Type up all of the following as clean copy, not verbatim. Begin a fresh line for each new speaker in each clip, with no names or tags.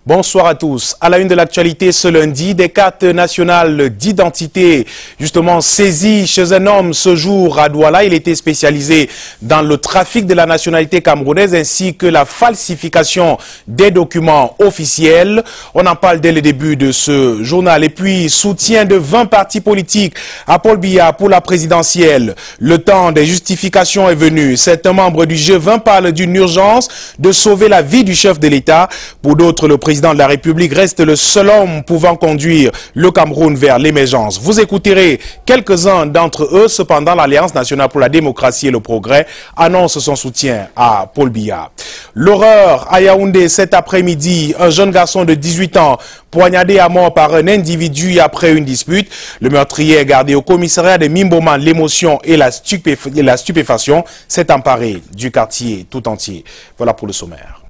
Bonsoir à tous. À la une de l'actualité ce lundi, des cartes nationales d'identité justement saisies chez un homme ce jour à Douala. Il était spécialisé dans le trafic de la nationalité camerounaise ainsi que la falsification des documents officiels. On en parle dès le début de ce journal. Et puis, soutien de 20 partis politiques à Paul Biya pour la présidentielle. Le temps des justifications est venu. Certains membres du G20 parlent d'une urgence de sauver la vie du chef de l'État. Pour d'autres, le président de la République reste le seul homme pouvant conduire le Cameroun vers l'émergence. Vous écouterez quelques-uns d'entre eux. Cependant, l'Alliance nationale pour la démocratie et le progrès annonce son soutien à Paul Biya. L'horreur à Yaoundé cet après-midi. Un jeune garçon de 18 ans poignardé à mort par un individu après une dispute. Le meurtrier est gardé au commissariat de Mimboman. L'émotion et la stupéfaction s'est emparée du quartier tout entier. Voilà pour le sommaire.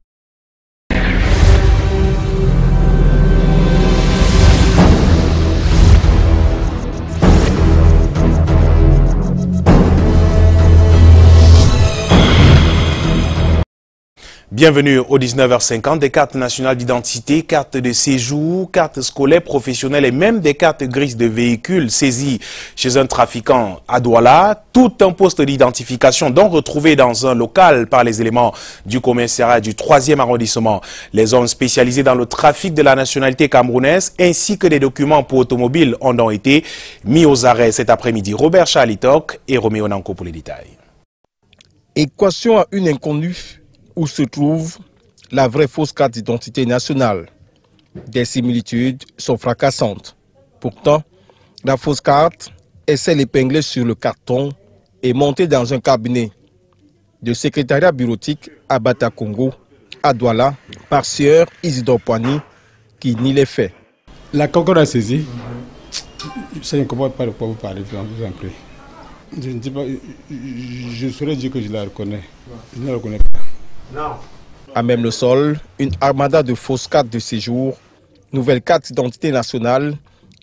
Bienvenue au 19h50, des cartes nationales d'identité, cartes de séjour, cartes scolaires, professionnelles et même des cartes grises de véhicules saisies chez un trafiquant à Douala. Tout un poste d'identification donc retrouvé dans un local par les éléments du commissariat du 3e arrondissement. Les hommes spécialisés dans le trafic de la nationalité camerounaise ainsi que des documents pour automobiles ont donc été mis aux arrêts cet après-midi. Robert Chalitok et Roméo Nanko pour les détails.
Équation à une inconnue. Où se trouve la vraie fausse carte d'identité nationale. Des similitudes sont fracassantes. Pourtant, la fausse carte est celle épinglée sur le carton et montée dans un cabinet de secrétariat bureautique à Bata-Congo, à Douala, par Sieur Isidore Poigny, qui nie les faits.
La Concorde a saisi. Je ne comprends pas de quoi vous parlez, je vous en prie. Je ne dis pas, je saurais dire que je la reconnais. Je ne la reconnais pas.
Non. À même le sol, une armada de fausses cartes de séjour, nouvelles cartes d'identité nationale,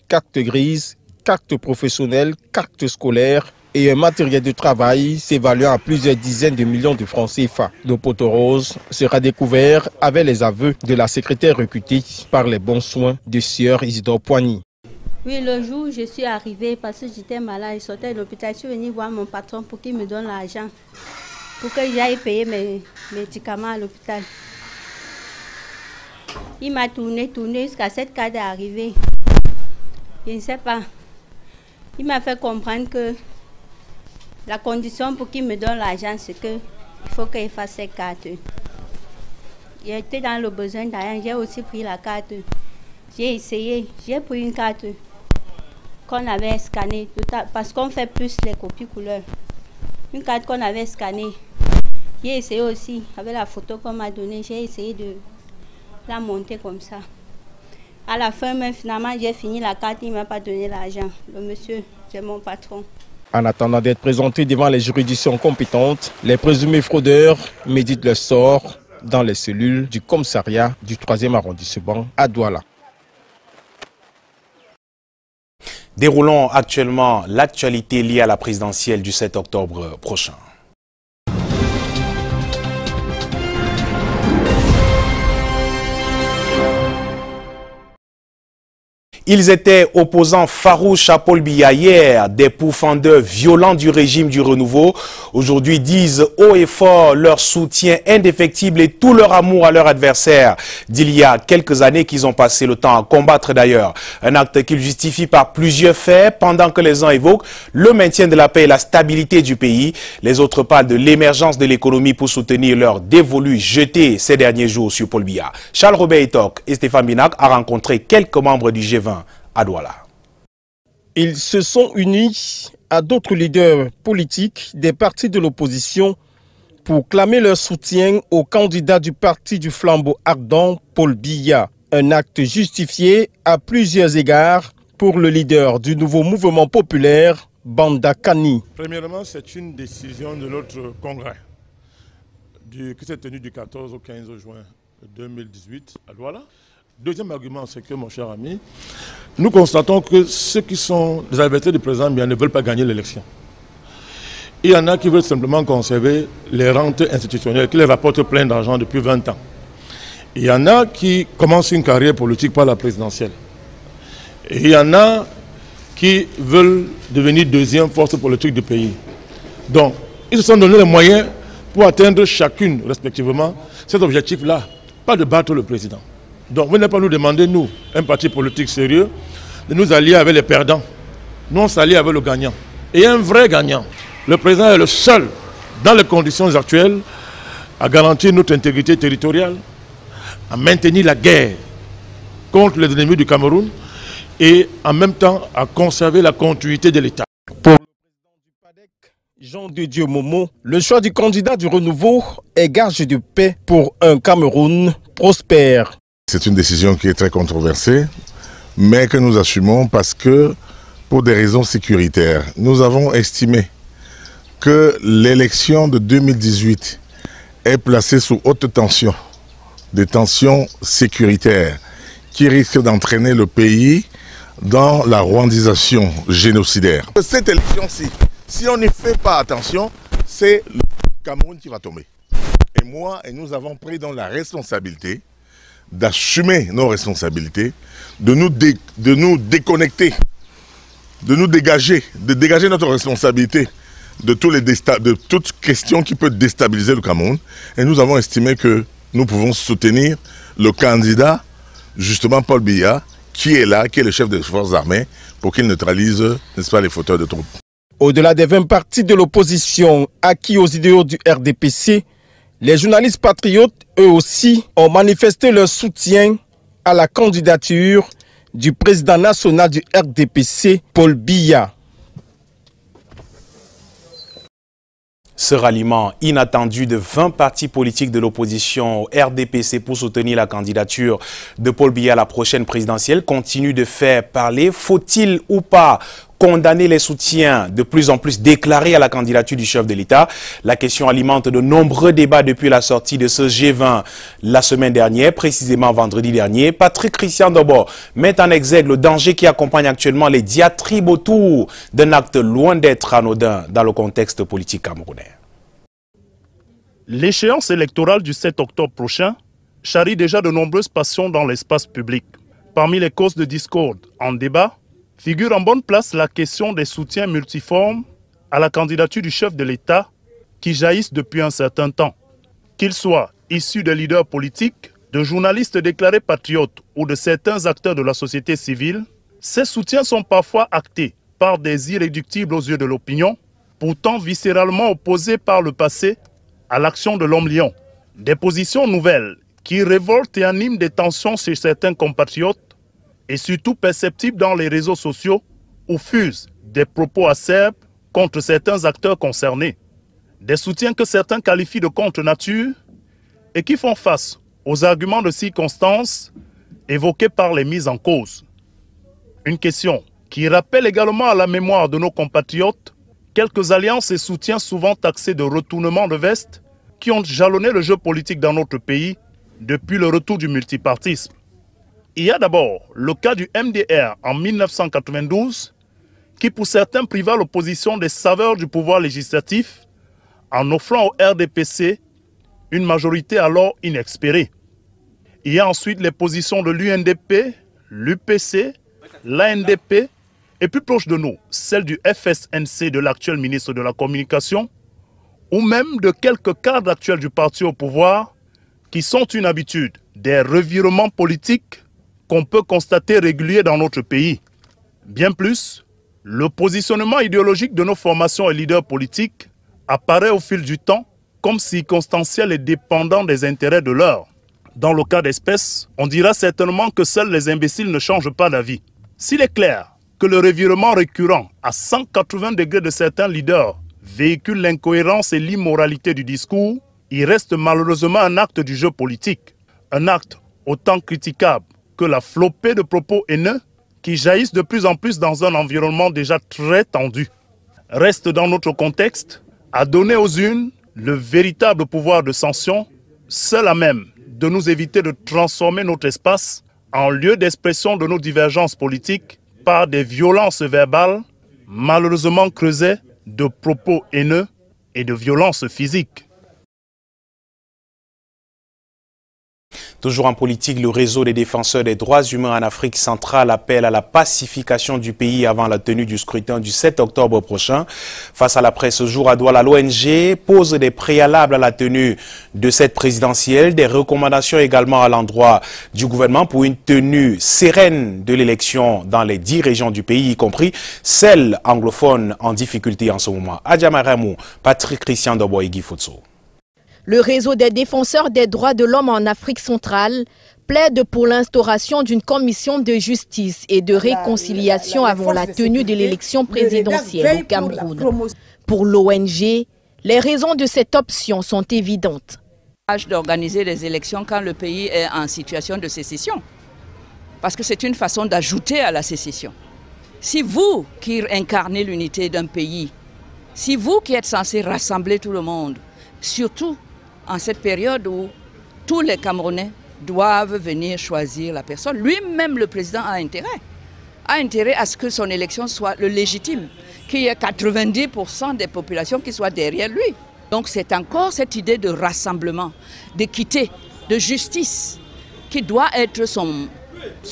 cartes grises, cartes professionnelles, cartes scolaires et un matériel de travail s'évaluant à plusieurs dizaines de millions de francs CFA. Le poteau rose sera découvert avec les aveux de la secrétaire recrutée par les bons soins de Sieur Isidore Poigny.
Oui, le jour où je suis arrivée parce que j'étais malade, je sortais de l'hôpital, je suis venue voir mon patron pour qu'il me donne l'argent. Pour que j'aille payer mes médicaments à l'hôpital. Il m'a tourné jusqu'à cette carte est arrivée. Je ne sais pas. Il m'a fait comprendre que la condition pour qu'il me donne l'argent, c'est qu'il faut qu'il fasse cette carte. J'ai été dans le besoin d'argent, j'ai aussi pris la carte. J'ai essayé, j'ai pris une carte qu'on avait scannée, parce qu'on fait plus les copies couleurs. Une carte qu'on avait scannée. J'ai essayé aussi, avec la photo qu'on m'a donnée, j'ai essayé de la monter comme ça. À la fin, même, finalement, j'ai fini la carte, il ne m'a pas donné l'argent. Le monsieur, c'est mon patron.
En attendant d'être présentés devant les juridictions compétentes, les présumés fraudeurs méditent leur sort dans les cellules du commissariat du 3e arrondissement à Douala.
Déroulons actuellement l'actualité liée à la présidentielle du 7 octobre prochain. Ils étaient opposants farouches à Paul Biya hier, des pourfendeurs violents du régime du renouveau. Aujourd'hui disent haut et fort leur soutien indéfectible et tout leur amour à leur adversaire d'il y a quelques années qu'ils ont passé le temps à combattre d'ailleurs. Un acte qu'ils justifient par plusieurs faits pendant que les uns évoquent le maintien de la paix et la stabilité du pays. Les autres parlent de l'émergence de l'économie pour soutenir leur dévolu jeté ces derniers jours sur Paul Biya. Charles Robert Etok et Stéphane Binac ont rencontré quelques membres du G20 à Douala.
Ils se sont unis à d'autres leaders politiques des partis de l'opposition pour clamer leur soutien au candidat du parti du flambeau ardent, Paul Biya. Un acte justifié à plusieurs égards pour le leader du nouveau mouvement populaire, Banda Kani.
Premièrement, c'est une décision de notre congrès qui s'est tenu du 14 au 15 juin 2018 à Douala. Deuxième argument, c'est que, mon cher ami, nous constatons que ceux qui sont des adversaires du président Biya ne veulent pas gagner l'élection. Il y en a qui veulent simplement conserver les rentes institutionnelles qui les rapportent plein d'argent depuis 20 ans. Il y en a qui commencent une carrière politique par la présidentielle. Et il y en a qui veulent devenir deuxième force politique du pays. Donc, ils se sont donné les moyens pour atteindre chacune, respectivement, cet objectif-là. Pas de battre le président. Donc, vous n'allez pas nous demander, nous, un parti politique sérieux, de nous allier avec les perdants. Nous, on s'allie avec le gagnant. Et un vrai gagnant. Le président est le seul, dans les conditions actuelles, à garantir notre intégrité territoriale, à maintenir la guerre contre les ennemis du Cameroun et en même temps à conserver la continuité de l'État.
Pour le président du PADEC, Jean de Dieu Momo, le choix du candidat du renouveau est gage de paix pour un Cameroun prospère.
C'est une décision qui est très controversée, mais que nous assumons parce que, pour des raisons sécuritaires, nous avons estimé que l'élection de 2018 est placée sous haute tension, des tensions sécuritaires qui risquent d'entraîner le pays dans la rwandisation génocidaire. Cette élection-ci, si on n'y fait pas attention, c'est le Cameroun qui va tomber. Et moi, et nous avons pris donc la responsabilité d'assumer nos responsabilités, de nous déconnecter, de nous dégager, de dégager notre responsabilité de toute question qui peut déstabiliser le Cameroun. Et nous avons estimé que nous pouvons soutenir le candidat, justement Paul Biya, qui est là, qui est le chef des forces armées, pour qu'il neutralise, n'est-ce pas, les fauteurs de troupes.
Au-delà des 20 partis de l'opposition acquis aux idéaux du RDPC, les journalistes patriotes, eux aussi, ont manifesté leur soutien à la candidature du président national du RDPC, Paul Biya.
Ce ralliement inattendu de 20 partis politiques de l'opposition au RDPC pour soutenir la candidature de Paul Biya à la prochaine présidentielle continue de faire parler. Faut-il ou pas condamner les soutiens de plus en plus déclarés à la candidature du chef de l'État? La question alimente de nombreux débats depuis la sortie de ce G20 la semaine dernière, précisément vendredi dernier. Patrick Christian Dobo met en exergue le danger qui accompagne actuellement les diatribes autour d'un acte loin d'être anodin dans le contexte politique camerounais.
L'échéance électorale du 7 octobre prochain charrie déjà de nombreuses passions dans l'espace public. Parmi les causes de discorde en débat, figure en bonne place la question des soutiens multiformes à la candidature du chef de l'État qui jaillissent depuis un certain temps. Qu'ils soient issus de leaders politiques, de journalistes déclarés patriotes ou de certains acteurs de la société civile, ces soutiens sont parfois actés par des irréductibles aux yeux de l'opinion, pourtant viscéralement opposés par le passé à l'action de l'homme lion. Des positions nouvelles qui révoltent et animent des tensions chez certains compatriotes et surtout perceptible dans les réseaux sociaux où fusent des propos acerbes contre certains acteurs concernés. Des soutiens que certains qualifient de contre-nature et qui font face aux arguments de circonstance évoqués par les mises en cause. Une question qui rappelle également à la mémoire de nos compatriotes quelques alliances et soutiens souvent taxés de retournement de veste qui ont jalonné le jeu politique dans notre pays depuis le retour du multipartisme. Il y a d'abord le cas du MDR en 1992, qui pour certains priva l'opposition des saveurs du pouvoir législatif en offrant au RDPC une majorité alors inespérée. Il y a ensuite les positions de l'UNDP, l'UPC, l'ANDP et plus proche de nous, celle du FSNC de l'actuel ministre de la Communication ou même de quelques cadres actuels du parti au pouvoir qui sont une habitude des revirements politiques qu'on peut constater réguliers dans notre pays. Bien plus, le positionnement idéologique de nos formations et leaders politiques apparaît au fil du temps comme circonstanciel et dépendant des intérêts de l'heure. Dans le cas d'espèce, on dira certainement que seuls les imbéciles ne changent pas d'avis. S'il est clair que le revirement récurrent à 180 degrés de certains leaders véhicule l'incohérence et l'immoralité du discours, il reste malheureusement un acte du jeu politique. Un acte autant critiquable que la flopée de propos haineux qui jaillissent de plus en plus dans un environnement déjà très tendu. Reste dans notre contexte à donner aux unes le véritable pouvoir de sanction, seul à même de nous éviter de transformer notre espace en lieu d'expression de nos divergences politiques par des violences verbales, malheureusement creusées de propos haineux et de violences physiques.
Toujours en politique, le réseau des défenseurs des droits humains en Afrique centrale appelle à la pacification du pays avant la tenue du scrutin du 7 octobre prochain. Face à la presse ce jour à Douala, l'ONG pose des préalables à la tenue de cette présidentielle, des recommandations également à l'endroit du gouvernement pour une tenue sereine de l'élection dans les 10 régions du pays, y compris celles anglophones en difficulté en ce moment. Adjamaramou, Patrick Christian Dobo et Guy Futso.
Le réseau des défenseurs des droits de l'homme en Afrique centrale plaide pour l'instauration d'une commission de justice et de réconciliation avant la tenue de l'élection présidentielle au Cameroun. Pour l'ONG, les raisons de cette option sont évidentes.
D'organiser les élections quand le pays est en situation de sécession, parce que c'est une façon d'ajouter à la sécession. Si vous qui incarnez l'unité d'un pays, si vous qui êtes censé rassembler tout le monde, surtout en cette période où tous les Camerounais doivent venir choisir la personne, lui-même le président a intérêt à ce que son élection soit le légitime, qu'il y ait 90% des populations qui soient derrière lui. Donc c'est encore cette idée de rassemblement, d'équité, de justice, qui doit être son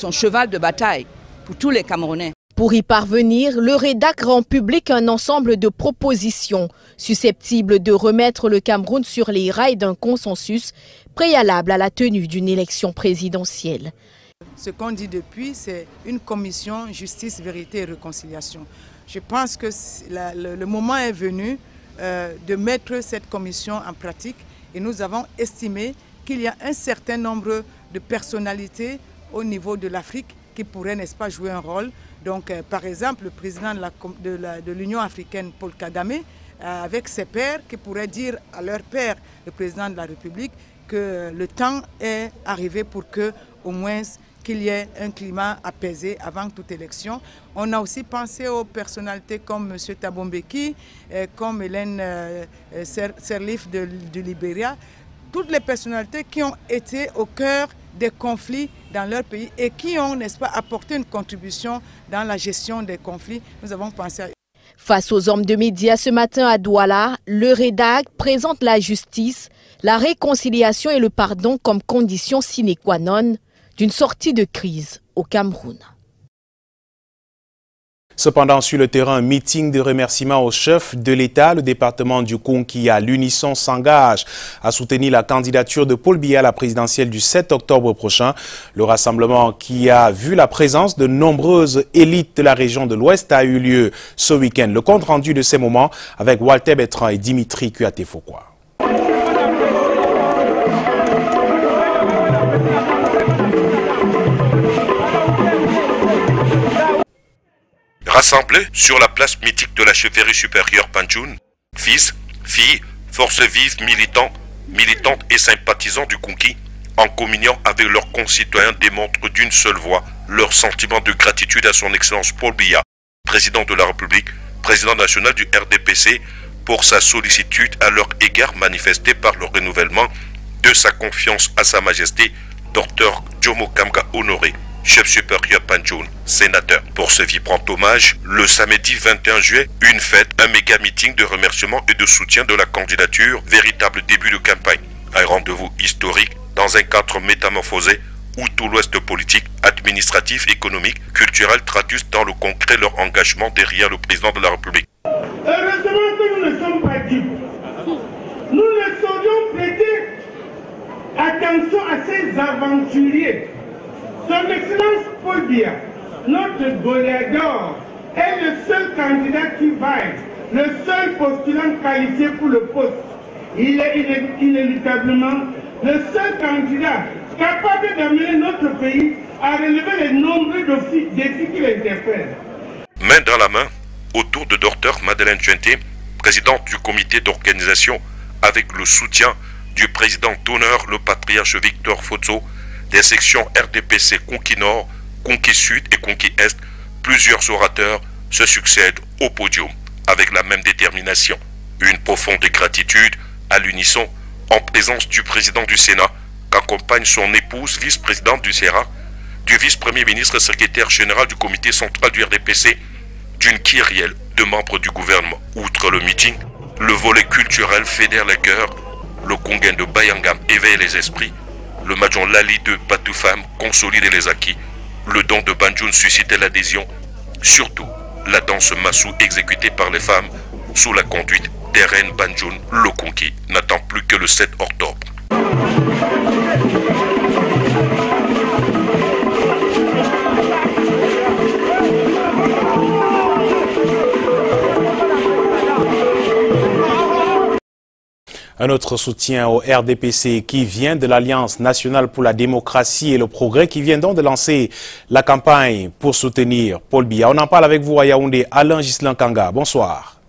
cheval de bataille pour tous les Camerounais.
Pour y parvenir, le REDAC rend public un ensemble de propositions susceptibles de remettre le Cameroun sur les rails d'un consensus préalable à la tenue d'une élection présidentielle.
Ce qu'on dit depuis, c'est une commission justice, vérité et réconciliation. Je pense que le moment est venu de mettre cette commission en pratique et nous avons estimé qu'il y a un certain nombre de personnalités au niveau de l'Afrique qui pourraient, n'est-ce pas, jouer un rôle. Donc, par exemple, le président de l'Union africaine, Paul Kagame, avec ses pairs, qui pourraient dire à leur père, le président de la République, que le temps est arrivé pour que, au moins, qu'il y ait un climat apaisé avant toute élection. On a aussi pensé aux personnalités comme M. Thabo Mbeki, comme Hélène Sirleaf du Libéria, toutes les personnalités qui ont été au cœur des conflits dans leur pays et qui ont, n'est-ce pas, apporté une contribution dans la gestion des conflits. Nous avons pensé à...
Face aux hommes de médias ce matin à Douala, le REDAC présente la justice, la réconciliation et le pardon comme condition sine qua non d'une sortie de crise au Cameroun.
Cependant, sur le terrain, un meeting de remerciements au chef de l'État, le département du Konki à l'unisson s'engage à soutenir la candidature de Paul Biya à la présidentielle du 7 octobre prochain. Le rassemblement qui a vu la présence de nombreuses élites de la région de l'Ouest a eu lieu ce week-end. Le compte rendu de ces moments avec Walter Bertrand et Dimitri Kuaté-Fokwa.
Rassemblés sur la place mythique de la chefferie supérieure Panchoun, fils, filles, forces vives, militantes et sympathisants du Konki, en communion avec leurs concitoyens, démontrent d'une seule voix leur sentiment de gratitude à son Excellence Paul Biya, président de la République, président national du RDPC, pour sa sollicitude à leur égard manifestée par le renouvellement de sa confiance à Sa Majesté, Dr Jomo Kamga Honoré, chef supérieur Panchoun, sénateur. Pour ce vibrant hommage, le samedi 21 juillet, une fête, un méga meeting de remerciement et de soutien de la candidature, véritable début de campagne. Un rendez-vous historique dans un cadre métamorphosé où tout l'Ouest politique, administratif, économique, culturel traduisent dans le concret leur engagement derrière le président de la République.
Heureusement que nous ne sommes pas dupes. Nous ne saurions prêter attention à ces aventuriers. Son Excellence Paul Biya, notre goléador, est le seul candidat qui vaille, le seul postulant qualifié pour le poste. Il est inéluctablement le seul candidat capable d'amener notre pays à relever les nombreux défis qui l'interpellent.
Main dans la main, autour de Dr Madeleine Tchenté, présidente du comité d'organisation, avec le soutien du président d'honneur, le patriarche Victor Futso, des sections RDPC Konki Nord, Konki Sud et Konki Est, plusieurs orateurs se succèdent au podium avec la même détermination. Une profonde gratitude à l'unisson en présence du président du Sénat, qu'accompagne son épouse, vice-présidente du CERA, du vice-premier ministre secrétaire général du comité central du RDPC, d'une kyrielle de membres du gouvernement. Outre le meeting, le volet culturel fédère les cœurs, le Kongen de Bayangam éveille les esprits, Le Mahjong Lali de Batoufam consolidait les acquis. Le don de Banjoun suscitait l'adhésion. Surtout, la danse Massou exécutée par les femmes sous la conduite d'Eren Banjoun Lokonki n'attend plus que le 7 octobre.
Un autre soutien au RDPC qui vient de l'Alliance nationale pour la démocratie et le progrès qui vient donc de lancer la campagne pour soutenir Paul Biya. On en parle avec vous à Yaoundé, Alain Ghislain Kanga. Bonsoir.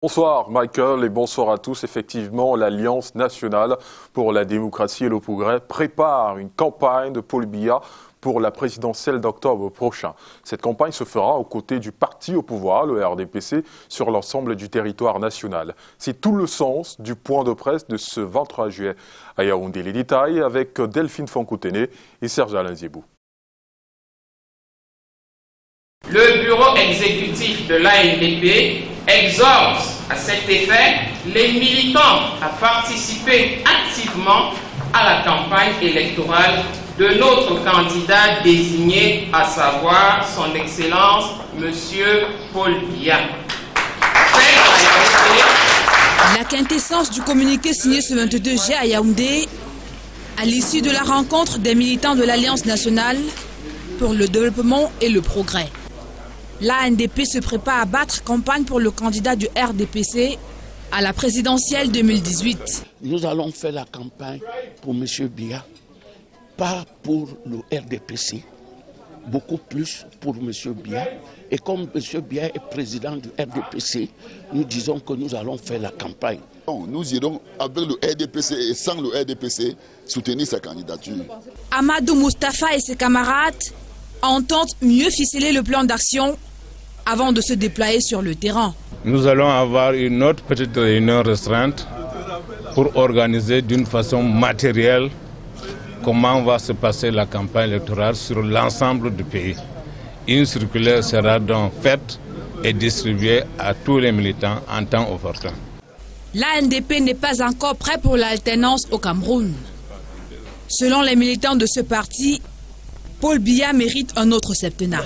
Bonsoir Michael et bonsoir à tous. Effectivement, l'Alliance nationale pour la démocratie et le progrès prépare une campagne de Paul Biya pour la présidentielle d'octobre prochain. Cette campagne se fera aux côtés du parti au pouvoir, le RDPC, sur l'ensemble du territoire national. C'est tout le sens du point de presse de ce 23 juillet à Yaoundé. Les détails avec Delphine Fonkoutene et Serge Alain Ziebou.
Le bureau exécutif de l'ANDP exhorte à cet effet les militants à participer activement à la campagne électorale de notre candidat désigné, à savoir son Excellence, M. Paul Biya.
La quintessence du communiqué signé ce 22 juillet à Yaoundé, à l'issue de la rencontre des militants de l'Alliance nationale pour le développement et le progrès. L'ANDP se prépare à battre campagne pour le candidat du RDPC à la présidentielle 2018.
Nous allons faire la campagne pour M. Biya, pas pour le RDPC, beaucoup plus pour M. Biya. Et comme M. Biya est président du RDPC, nous disons que nous allons faire la campagne.
Nous irons avec le RDPC et sans le RDPC soutenir sa candidature.
Amadou Moustapha et ses camarades entendent mieux ficeler le plan d'action avant de se déployer sur le terrain.
Nous allons avoir une autre petite réunion restreinte pour organiser d'une façon matérielle comment va se passer la campagne électorale sur l'ensemble du pays. Une circulaire sera donc faite et distribuée à tous les militants en temps opportun.
L'ANDP n'est pas encore prêt pour l'alternance au Cameroun. Selon les militants de ce parti, Paul Biya mérite un autre septennat.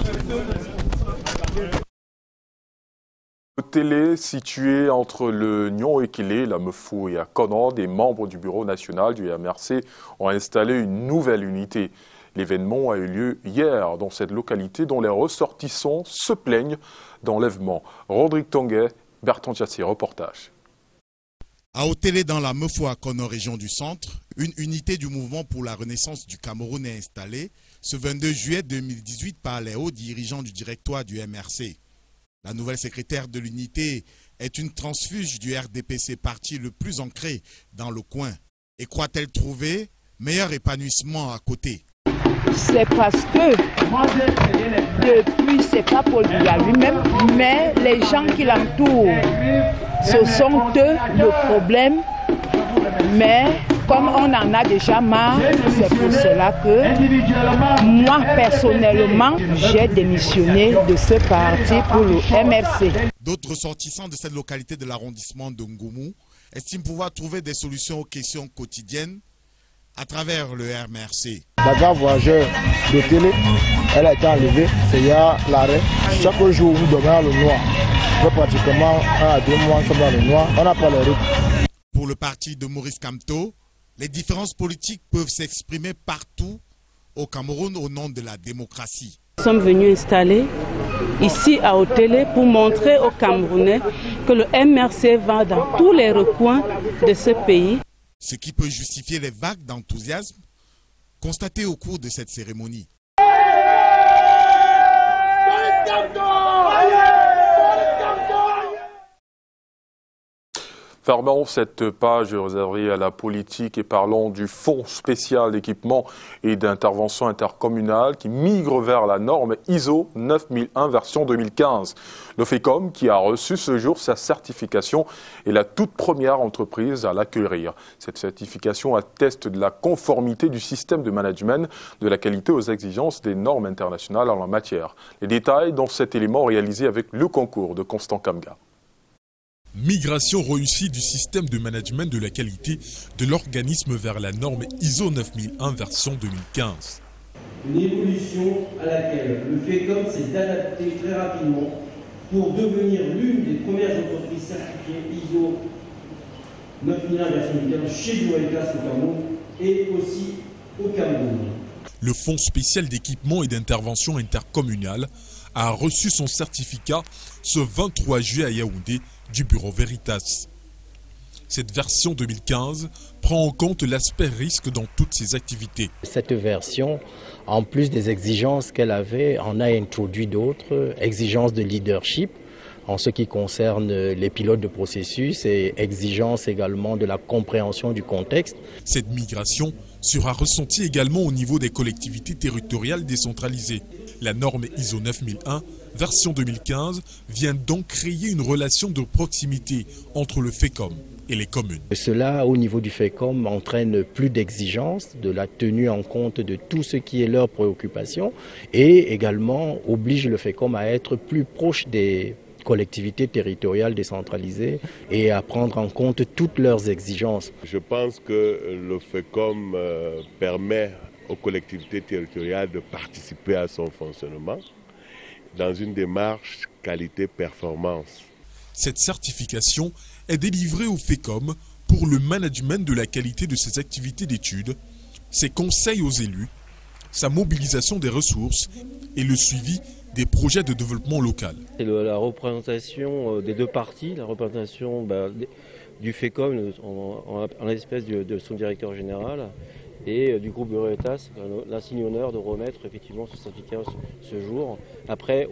Télé situé entre le Nyon et Kilé, la Mefou et à Konan, des membres du bureau national du MRC ont installé une nouvelle unité. L'événement a eu lieu hier dans cette localité dont les ressortissants se plaignent d'enlèvement. Rodrigue Tonguet, Bertrand Tiassi, reportage.
À Otélé dans la Mefou à Konan, région du centre, une unité du mouvement pour la renaissance du Cameroun est installée ce 22 juillet 2018 par les hauts dirigeants du directoire du MRC. La nouvelle secrétaire de l'unité est une transfuge du RDPC, parti le plus ancré dans le coin. Et croit-elle trouver meilleur épanouissement à côté?
C'est parce que depuis, c'est pas Paul Biya lui-même, mais les gens qui l'entourent, ce sont eux le problème. Mais comme on en a déjà marre, c'est pour cela que moi personnellement, j'ai démissionné de ce parti pour le MRC.
D'autres ressortissants de cette localité de l'arrondissement de Ngoumou estiment pouvoir trouver des solutions aux questions quotidiennes à travers le MRC.
La gare voyageur de Télé, elle a été enlevée, c'est hier l'arrêt. Chaque jour, nous dormons dans le noir. Pratiquement 1 à 2 mois, nous sommes dans le noir, on n'a pas les routes.
Pour le parti de Maurice Kamto, les différences politiques peuvent s'exprimer partout au Cameroun au nom de la démocratie.
Nous sommes venus installer ici à Otélé pour montrer aux Camerounais que le MRC va dans tous les recoins de ce pays.
Ce qui peut justifier les vagues d'enthousiasme constatées au cours de cette cérémonie.
Fermons cette page réservée à la politique et parlons du Fonds spécial d'équipement et d'intervention intercommunale qui migre vers la norme ISO 9001 version 2015. Le FECOM, qui a reçu ce jour sa certification, est la toute première entreprise à l'accueillir. Cette certification atteste de la conformité du système de management de la qualité aux exigences des normes internationales en la matière. Les détails dans cet élément réalisé avec le concours de Constant Kamga.
Migration réussie du système de management de la qualité de l'organisme vers la norme ISO 9001 version 2015.
Une évolution à laquelle le FECOM s'est adapté très rapidement pour devenir l'une des premières entreprises certifiées ISO 9001 version 2015 chez l'OLCAS au Cameroun et aussi au Cameroun.
Le Fonds spécial d'équipement et d'intervention intercommunale a reçu son certificat ce 23 juillet à Yaoundé du Bureau Veritas. Cette version 2015 prend en compte l'aspect risque dans toutes ses activités.
Cette version, en plus des exigences qu'elle avait, en a introduit d'autres, exigences de leadership en ce qui concerne les pilotes de processus et exigences également de la compréhension du contexte.
Cette migration sera ressentie également au niveau des collectivités territoriales décentralisées. La norme ISO 9001 version 2015 vient donc créer une relation de proximité entre le FECOM et les communes.
Cela, au niveau du FECOM, entraîne plus d'exigences, de la tenue en compte de tout ce qui est leur préoccupation et également oblige le FECOM à être plus proche des collectivités territoriales décentralisées et à prendre en compte toutes leurs exigences.
Je pense que le FECOM permet aux collectivités territoriales de participer à son fonctionnement dans une démarche qualité-performance.
Cette certification est délivrée au FECOM pour le management de la qualité de ses activités d'études, ses conseils aux élus, sa mobilisation des ressources et le suivi des projets de développement local.
C'est la représentation des deux parties, la représentation du FECOM en l'espèce de son directeur général et du groupe Veritas, l'insigne honneur de remettre effectivement ce certificat ce jour. Après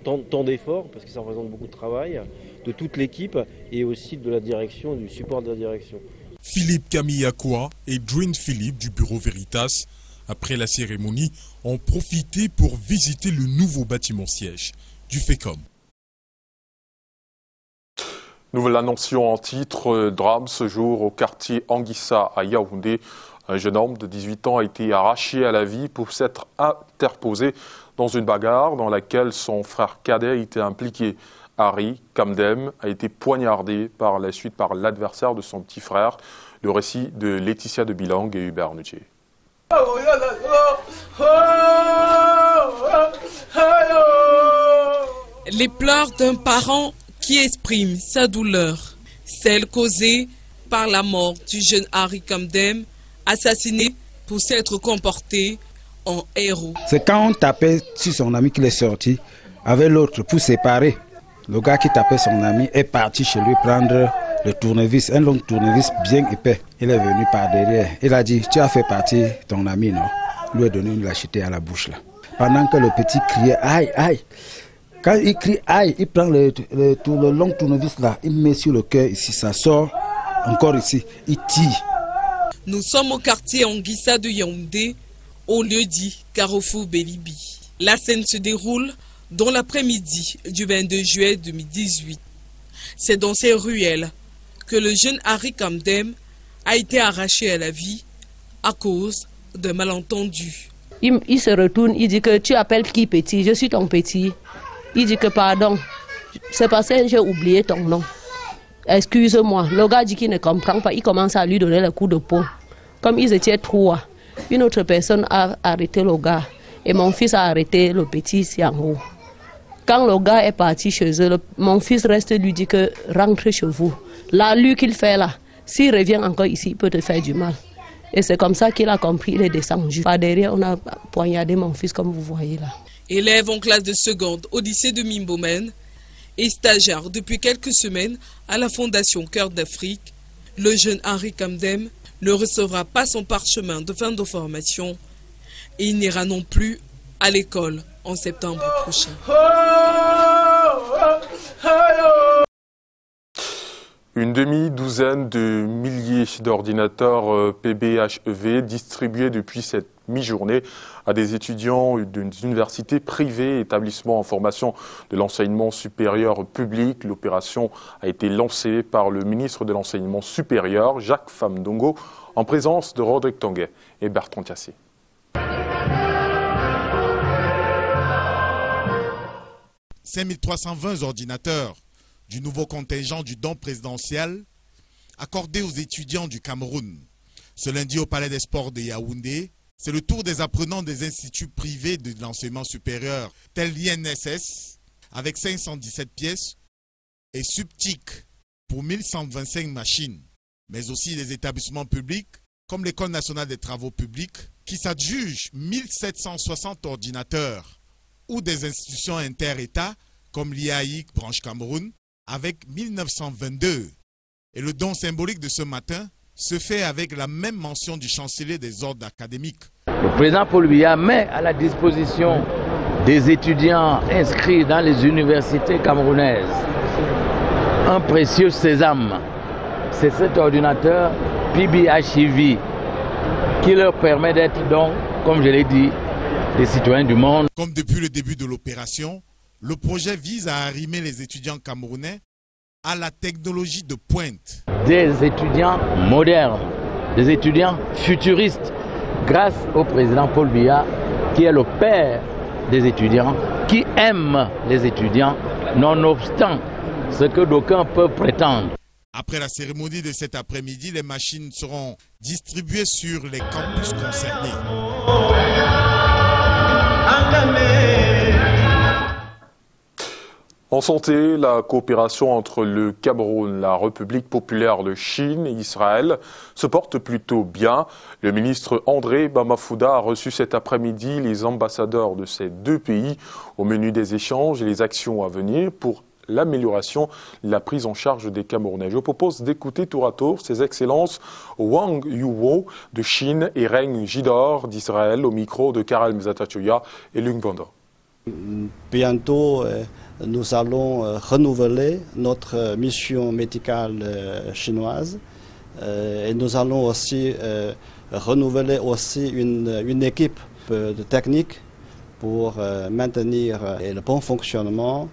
tant d'efforts, parce que ça représente beaucoup de travail, de toute l'équipe et aussi de la direction, du support de la direction.
Philippe Camillacqua et Dwayne Philippe du bureau Veritas, après la cérémonie, ont profité pour visiter le nouveau bâtiment siège du FECOM.
Nouvelle annonce en titre, drame ce jour au quartier Anguissa à Yaoundé. Un jeune homme de 18 ans a été arraché à la vie pour s'être interposé dans une bagarre dans laquelle son frère cadet était impliqué. Harry Kamdem a été poignardé par la suite par l'adversaire de son petit frère. Le récit de Laetitia de Bilang et Hubert Nutier.
Les pleurs d'un parent qui exprime sa douleur, celle causée par la mort du jeune Harry Kamdem, assassiné pour s'être comporté en héros.
C'est quand on tapait sur son ami qu'il est sorti avec l'autre pour séparer. Le gars qui tapait son ami est parti chez lui prendre le tournevis, un long tournevis bien épais. Il est venu par derrière. Il a dit, tu as fait partie ton ami, non? Il lui a donné une lâcheté à la bouche là. Pendant que le petit criait, aïe, aïe. Quand il crie aïe, il prend le long tournevis là, il met sur le cœur ici, ça sort encore ici, il tire.
Nous sommes au quartier Anguissa de Yaoundé, au lieu dit Carrefour Bélibi. La scène se déroule dans l'après-midi du 22 juillet 2018. C'est dans ces ruelles que le jeune Harry Kamdem a été arraché à la vie à cause d'un malentendu.
Il se retourne, il dit que tu appelles qui petit, je suis ton petit. Il dit que pardon, c'est parce que j'ai oublié ton nom. Excuse-moi. Le gars dit qu'il ne comprend pas, il commence à lui donner le coup de poing. Comme ils étaient trois, une autre personne a arrêté le gars et mon fils a arrêté le petit ici en haut. Quand le gars est parti chez eux, mon fils reste lui dit que rentre chez vous. La lutte qu'il fait là, s'il revient encore ici, il peut te faire du mal. Et c'est comme ça qu'il a compris, il est descendu. Par derrière, on a poignardé mon fils comme vous voyez là.
Élève en classe de seconde au lycée de Mimbomen et stagiaire depuis quelques semaines à la Fondation Cœur d'Afrique, le jeune Harry Kamdem ne recevra pas son parchemin de fin de formation et il n'ira non plus à l'école en septembre prochain.
Une demi-douzaine de milliers d'ordinateurs PBHEV distribués depuis cette mi-journée à des étudiants d'une université privée, établissement en formation de l'enseignement supérieur public. L'opération a été lancée par le ministre de l'Enseignement supérieur, Jacques Famdongo, en présence de Rodrigue Tonguet et Bertrand Tiassé. «
5320 ordinateurs du nouveau contingent du don présidentiel accordé aux étudiants du Cameroun. Ce lundi au Palais des Sports de Yaoundé, c'est le tour des apprenants des instituts privés de l'enseignement supérieur tels l'INSS avec 517 pièces et Subtic pour 1125 machines, mais aussi les établissements publics comme l'École nationale des travaux publics qui s'adjugent 1760 ordinateurs ou des institutions inter-États comme l'IAIC branche Cameroun avec 1922. Et le don symbolique de ce matin se fait avec la même mention du chancelier des ordres académiques.
Le président Paul Biya met à la disposition des étudiants inscrits dans les universités camerounaises un précieux sésame. C'est cet ordinateur PBHIV qui leur permet d'être donc, comme je l'ai dit, des citoyens du monde.
Comme depuis le début de l'opération, le projet vise à arrimer les étudiants camerounais à la technologie de pointe.
Des étudiants modernes, des étudiants futuristes, grâce au président Paul Biya, qui est le père des étudiants, qui aime les étudiants, nonobstant ce que d'aucuns peuvent prétendre.
Après la cérémonie de cet après-midi, les machines seront distribuées sur les campus concernés.
En santé, la coopération entre le Cameroun, la République populaire de Chine et Israël se porte plutôt bien. Le ministre André Bamafouda a reçu cet après-midi les ambassadeurs de ces deux pays au menu des échanges et les actions à venir pour l'amélioration de la prise en charge des Camerounais. Je propose d'écouter tour à tour ses excellences Wang Yuwo de Chine et Reng Jidor d'Israël au micro de Karel Mzatachoya et Lung Banda.
Bientôt, nous allons renouveler notre mission médicale chinoise et nous allons aussi renouveler aussi une équipe de technique pour maintenir le bon fonctionnement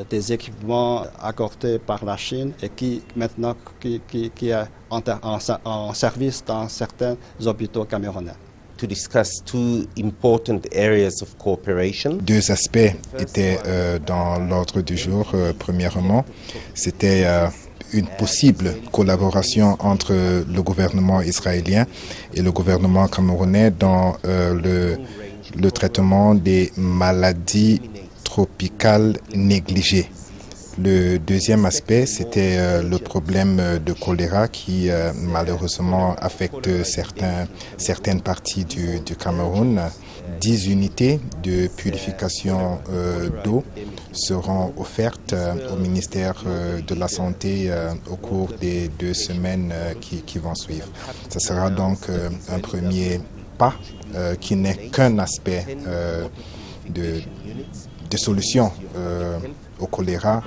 des équipements accordés par la Chine et qui maintenant qui est en service dans certains hôpitaux camerounais.
To discuss two important areas of cooperation.
Deux aspects étaient dans l'ordre du jour. Premièrement, c'était une possible collaboration entre le gouvernement israélien et le gouvernement camerounais dans le traitement des maladies tropicales négligées. Le deuxième aspect, c'était le problème de choléra qui malheureusement affecte certaines parties du Cameroun. 10 unités de purification d'eau seront offertes au ministère de la Santé au cours des 2 semaines qui vont suivre. Ce sera donc un premier pas qui n'est qu'un aspect de solution au choléra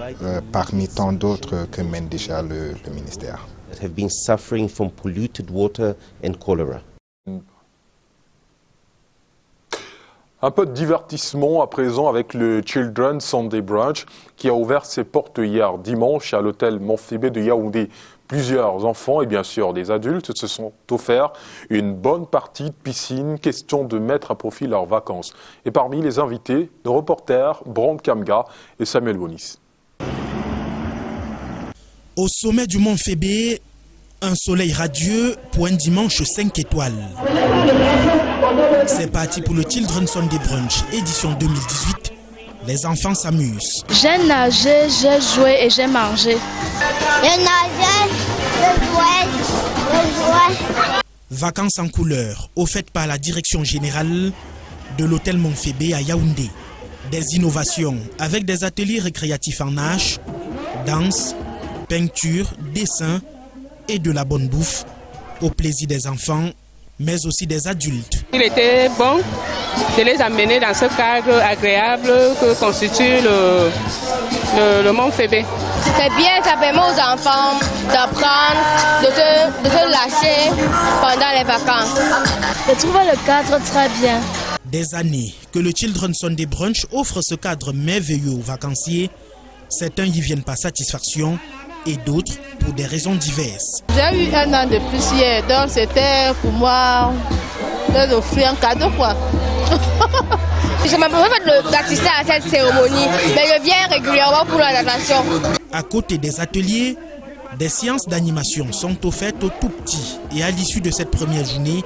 parmi tant d'autres que mène déjà le ministère.
Have been suffering from polluted water and cholera.
Un peu de divertissement à présent avec le Children's Sunday Brunch qui a ouvert ses portes hier dimanche à l'hôtel Monfébé de Yaoundé. Plusieurs enfants et bien sûr des adultes se sont offerts une bonne partie de piscine, question de mettre à profit leurs vacances. Et parmi les invités, nos reporters Brand Kamga et Samuel Bonis.
Au sommet du mont Fébé, un soleil radieux pour un dimanche 5 étoiles. C'est parti pour le Children's Sunday Brunch, édition 2018. Les enfants s'amusent.
J'ai nagé, j'ai joué et j'ai mangé. J'ai nagé, j'ai joué.
Vacances en couleur, offertes par la direction générale de l'hôtel Monfébé à Yaoundé. Des innovations avec des ateliers récréatifs en nage, danse, peinture, dessin et de la bonne bouffe au plaisir des enfants, mais aussi des adultes.
Il était bon de les amener dans ce cadre agréable que constitue le Mont Fébé.
C'est bien, ça permet aux enfants d'apprendre, de se lâcher pendant les vacances. Je trouve le cadre très bien.
Des années que le Children's Sunday Brunch offre ce cadre merveilleux aux vacanciers, certains y viennent par satisfaction et d'autres pour des raisons diverses.
J'ai eu 1 an de plus hier, donc c'était pour moi d'offrir un cadeau quoi. Je m'apprête d'assister à cette cérémonie, mais je viens régulièrement pour la natation.
À côté des ateliers, des séances d'animation sont offertes aux tout petits et à l'issue de cette première journée,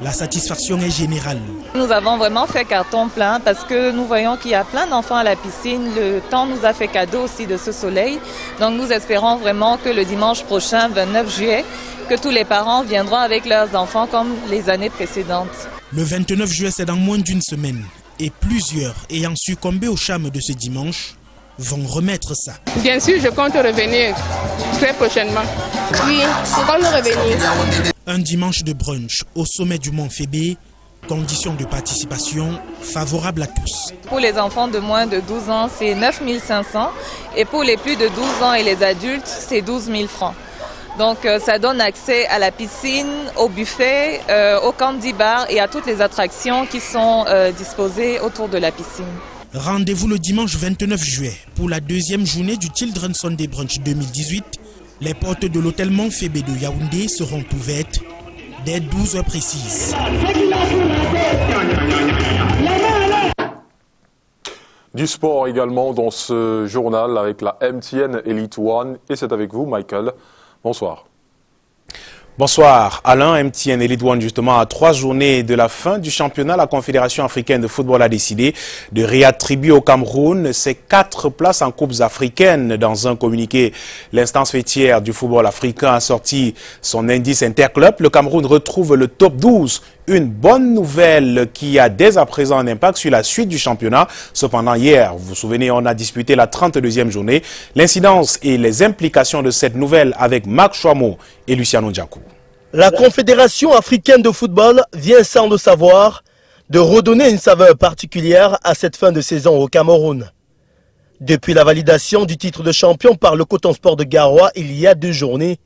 la satisfaction est générale.
Nous avons vraiment fait carton plein parce que nous voyons qu'il y a plein d'enfants à la piscine. Le temps nous a fait cadeau aussi de ce soleil. Donc nous espérons vraiment que le dimanche prochain, 29 juillet, que tous les parents viendront avec leurs enfants comme les années précédentes.
Le 29 juillet, c'est dans moins d'une semaine. Et plusieurs ayant succombé au charme de ce dimanche vont remettre ça.
Bien sûr, je compte revenir très prochainement.
Oui, je compte revenir.
Un dimanche de brunch au sommet du Mont Fébé, conditions de participation favorables à tous.
Pour les enfants de moins de 12 ans, c'est 9 500 et pour les plus de 12 ans et les adultes, c'est 12 000 francs. Donc ça donne accès à la piscine, au buffet, au candy bar et à toutes les attractions qui sont disposées autour de la piscine.
Rendez-vous le dimanche 29 juillet pour la deuxième journée du Children's Sunday Brunch 2018. Les portes de l'hôtel Mont Fébé de Yaoundé seront ouvertes dès 12 heures précises.
Du sport également dans ce journal avec la MTN Elite One et c'est avec vous Michael. Bonsoir.
Bonsoir. Alain, MTN Elite One, justement, à 3 journées de la fin du championnat, la Confédération africaine de football a décidé de réattribuer au Cameroun ses 4 places en coupes africaines. Dans un communiqué, l'instance fêtière du football africain a sorti son indice interclub. Le Cameroun retrouve le top 12. Une bonne nouvelle qui a dès à présent un impact sur la suite du championnat. Cependant, hier, vous vous souvenez, on a disputé la 32e journée. L'incidence et les implications de cette nouvelle avec Marc Chouamau et Luciano Ndiakou.
La Confédération africaine de football vient sans le savoir de redonner une saveur particulière à cette fin de saison au Cameroun. Depuis la validation du titre de champion par le Coton Sport de Garoua il y a 2 journées,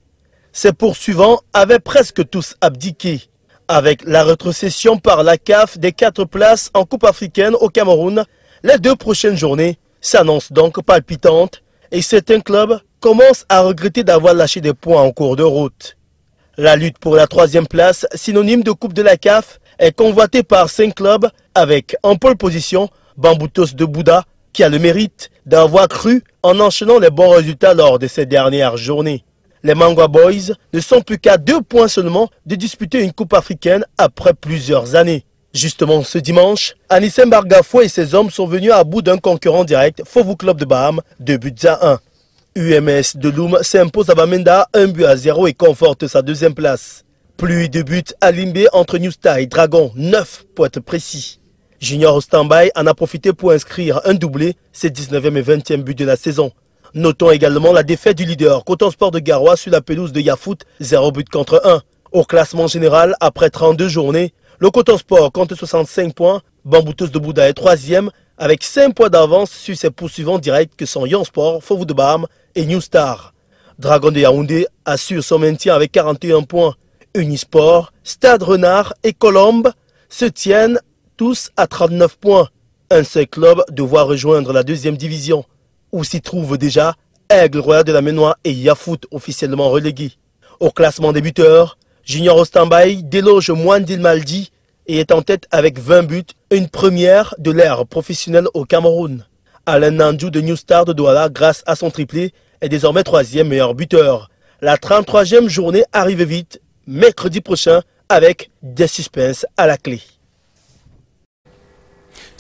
ses poursuivants avaient presque tous abdiqué. Avec la rétrocession par la CAF des 4 places en Coupe africaine au Cameroun, les 2 prochaines journées s'annoncent donc palpitantes et certains clubs commencent à regretter d'avoir lâché des points en cours de route. La lutte pour la 3e place, synonyme de Coupe de la CAF, est convoitée par 5 clubs avec en pole position Bamboutos de Bouddha qui a le mérite d'avoir cru en enchaînant les bons résultats lors de ces dernières journées. Les Mangwa Boys ne sont plus qu'à 2 points seulement de disputer une coupe africaine après plusieurs années. Justement ce dimanche, Anissem Bargafou et ses hommes sont venus à bout d'un concurrent direct, Fovu Club de Baham, 2-1. UMS de Loum s'impose à Bamenda 1-0 et conforte sa 2e place. Pluie de buts à Limbé entre New Star et Dragon, 9 pour être précis. Junior Ostambay en a profité pour inscrire un doublé, ses 19e et 20e buts de la saison. Notons également la défaite du leader Coton Sport de Garoua sur la pelouse de Yafoot, 0 but contre 1. Au classement général, après 32 journées, le Coton Sport compte 65 points, Bamboutos de Bouddha est 3e, avec 5 points d'avance sur ses poursuivants directs que sont Yon Sport, Fovu de Baham et New Star. Dragon de Yaoundé assure son maintien avec 41 points. Unisport, Stade Renard et Colombe se tiennent tous à 39 points. Un seul club devra rejoindre la 2e division, où s'y trouvent déjà Aigle Royal de la Ménois et Yafoot officiellement relégués. Au classement des buteurs, Junior Ostambay déloge Mwandil Maldi et est en tête avec 20 buts, une première de l'ère professionnelle au Cameroun. Alain Nandjou de New Star de Douala, grâce à son triplé, est désormais 3e meilleur buteur. La 33e journée arrive vite, mercredi prochain, avec des suspens à la clé.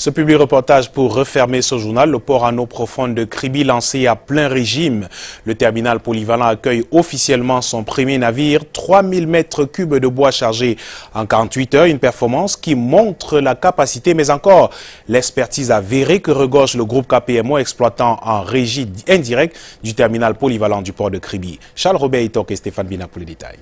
Ce public reportage pour refermer ce journal, le port en eau profonde de Kribi lancé à plein régime. Le terminal polyvalent accueille officiellement son premier navire, 3000 mètres cubes de bois chargés en 48 heures, une performance qui montre la capacité mais encore l'expertise avérée que regorge le groupe KPMO exploitant en régie indirecte du terminal polyvalent du port de Kribi. Charles Robert Itok et Stéphane Bina pour les détails.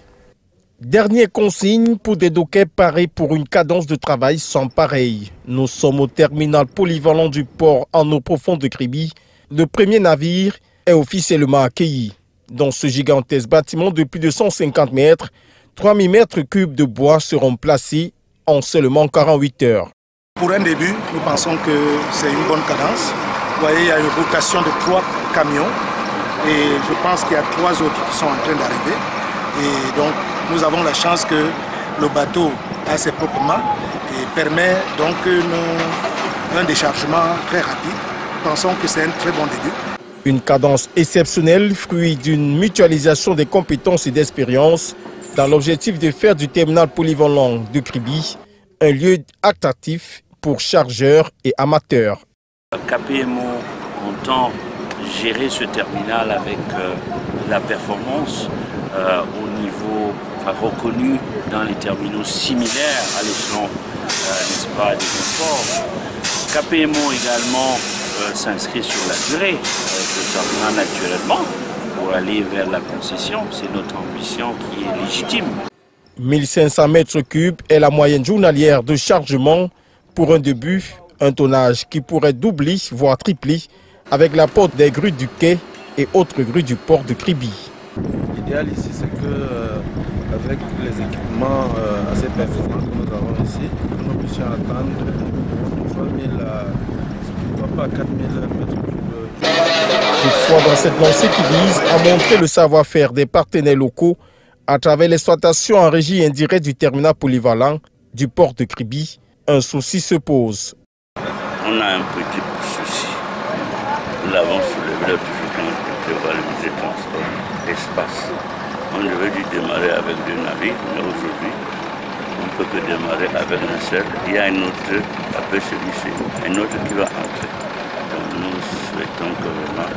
Dernière consigne pour des dockers parés pour une cadence de travail sans pareil. Nous sommes au terminal polyvalent du port en eau profonde de Kribi. Le premier navire est officiellement accueilli. Dans ce gigantesque bâtiment de plus de 150 mètres, 3000 mètres cubes de bois seront placés en seulement 48 heures.
Pour un début, nous pensons que c'est une bonne cadence. Vous voyez, il y a une rotation de 3 camions et je pense qu'il y a 3 autres qui sont en train d'arriver. Et donc, nous avons la chance que le bateau a ses propres mains et permet donc un déchargement très rapide. Nous pensons que c'est un très bon début.
Une cadence exceptionnelle, fruit d'une mutualisation des compétences et d'expériences dans l'objectif de faire du terminal polyvalent de Kribi un lieu attractif pour chargeurs et amateurs.
KPMO entend gérer ce terminal avec la performance au niveau reconnu dans les terminaux similaires à l'échelon n'est-ce pas, des transports. KPMO également s'inscrit sur la durée de ce terminal naturellement pour aller vers la concession. C'est notre ambition qui est légitime.
1500 mètres cubes est la moyenne journalière de chargement pour un début, un tonnage qui pourrait doubler, voire tripler, avec l'apport des grues du quai et autres grues du port de Kribi.
L'idéal ici, c'est que avec les équipements assez performants que nous avons ici, nous puissions atteindre 3000, pourquoi pas 4000 mètres cubes.
Toutefois, dans cette lancée qui vise à montrer le savoir-faire des partenaires locaux à travers l'exploitation en régie indirecte du terminal polyvalent du port de Kribi, un souci se pose.
On a un petit souci. Nous l'avons soulevé depuis quand on prévoit le budget de transport, l'espace. On devait dû démarrer avec 2 navires, mais aujourd'hui, on ne peut que démarrer avec un seul. Il y a un autre, après celui-ci, un autre qui va entrer. Donc nous souhaitons que vraiment,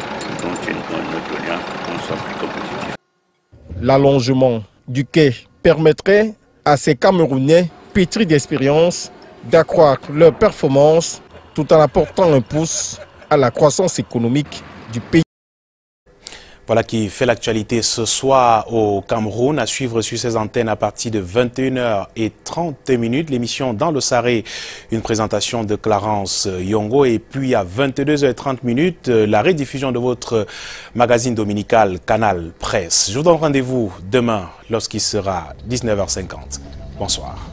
on tienne compte de notre audience, qu'on soit plus compétitif.
L'allongement du quai permettrait à ces Camerounais pétris d'expérience d'accroître leur performance tout en apportant un pouce à la croissance économique du pays.
Voilà qui fait l'actualité ce soir au Cameroun. À suivre sur ces antennes à partir de 21h30. L'émission Dans le Saré, une présentation de Clarence Yongo. Et puis à 22h30, la rediffusion de votre magazine dominical Canal Presse. Je vous donne rendez-vous demain lorsqu'il sera 19h50. Bonsoir.